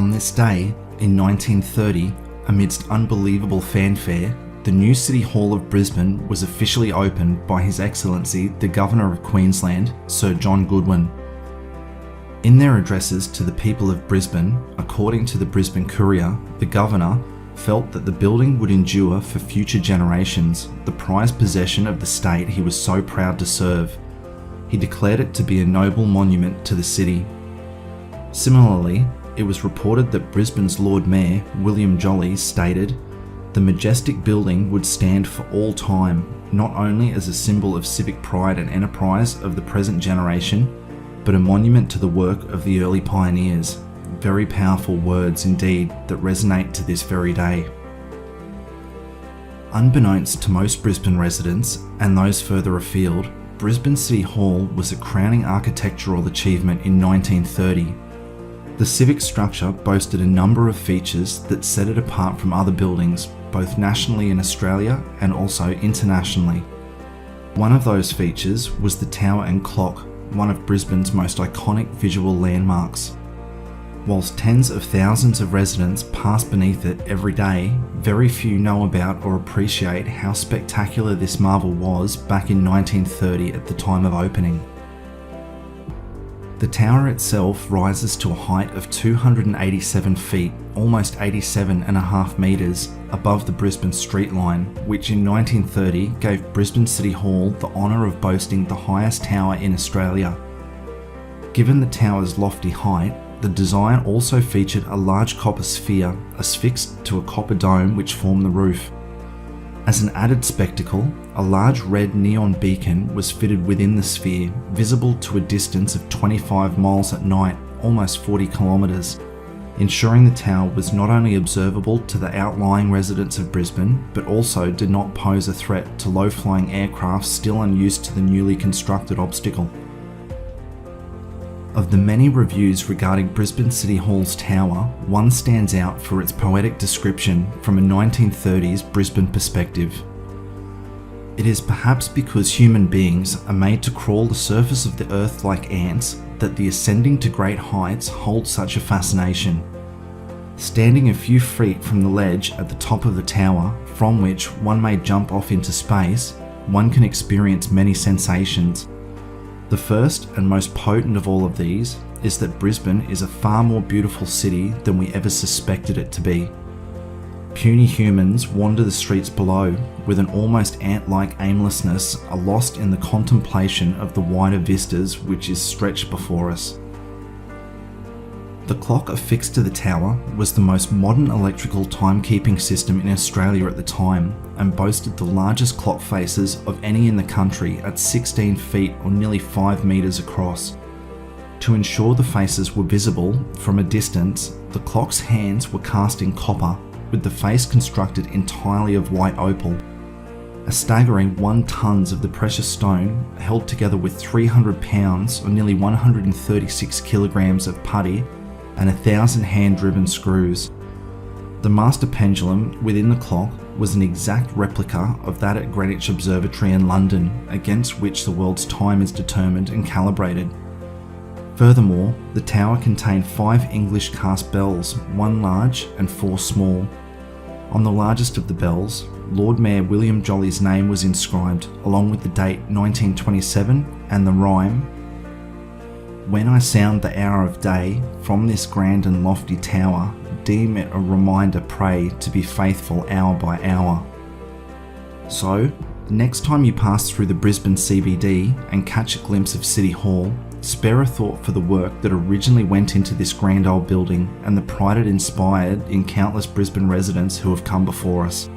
On this day, in 1930, amidst unbelievable fanfare, the new City Hall of Brisbane was officially opened by His Excellency the Governor of Queensland, Sir John Goodwin. In their addresses to the people of Brisbane, according to the Brisbane Courier, the Governor felt that the building would endure for future generations, the prized possession of the state he was so proud to serve. He declared it to be a noble monument to the city. Similarly, it was reported that Brisbane's Lord Mayor, William Jolly, stated, "The majestic building would stand for all time, not only as a symbol of civic pride and enterprise of the present generation, but a monument to the work of the early pioneers." Very powerful words indeed that resonate to this very day. Unbeknownst to most Brisbane residents and those further afield, Brisbane City Hall was a crowning architectural achievement in 1930. The civic structure boasted a number of features that set it apart from other buildings, both nationally in Australia and also internationally. One of those features was the Tower and Clock, one of Brisbane's most iconic visual landmarks. Whilst tens of thousands of residents pass beneath it every day, very few know about or appreciate how spectacular this marvel was back in 1930 at the time of opening. The tower itself rises to a height of 287 feet, almost 87.5 metres, above the Brisbane street line, which in 1930 gave Brisbane City Hall the honour of boasting the highest tower in Australia. Given the tower's lofty height, the design also featured a large copper sphere affixed to a copper dome which formed the roof. As an added spectacle, a large red neon beacon was fitted within the sphere, visible to a distance of 25 miles at night, almost 40 kilometres, ensuring the tower was not only observable to the outlying residents of Brisbane, but also did not pose a threat to low-flying aircraft still unused to the newly constructed obstacle. Of the many reviews regarding Brisbane City Hall's tower, one stands out for its poetic description from a 1930s Brisbane perspective. It is perhaps because human beings are made to crawl the surface of the earth like ants that the ascending to great heights holds such a fascination. Standing a few feet from the ledge at the top of the tower, from which one may jump off into space, one can experience many sensations. The first and most potent of all of these is that Brisbane is a far more beautiful city than we ever suspected it to be. Puny humans wander the streets below with an almost ant-like aimlessness, are lost in the contemplation of the wider vistas which is stretched before us. The clock affixed to the tower was the most modern electrical timekeeping system in Australia at the time and boasted the largest clock faces of any in the country at 16 feet or nearly 5 metres across. To ensure the faces were visible from a distance, the clock's hands were cast in copper, with the face constructed entirely of white opal. A staggering 1 tonne of the precious stone, held together with 300 pounds or nearly 136 kilograms of putty, and 1,000 hand-driven screws. The master pendulum within the clock was an exact replica of that at Greenwich Observatory in London, against which the world's time is determined and calibrated. Furthermore, the tower contained 5 English cast bells, 1 large and 4 small. On the largest of the bells, Lord Mayor William Jolly's name was inscribed, along with the date 1927 and the rhyme, "When I sound the hour of day, from this grand and lofty tower, deem it a reminder, pray, to be faithful hour by hour." So, next time you pass through the Brisbane CBD and catch a glimpse of City Hall, spare a thought for the work that originally went into this grand old building and the pride it inspired in countless Brisbane residents who have come before us.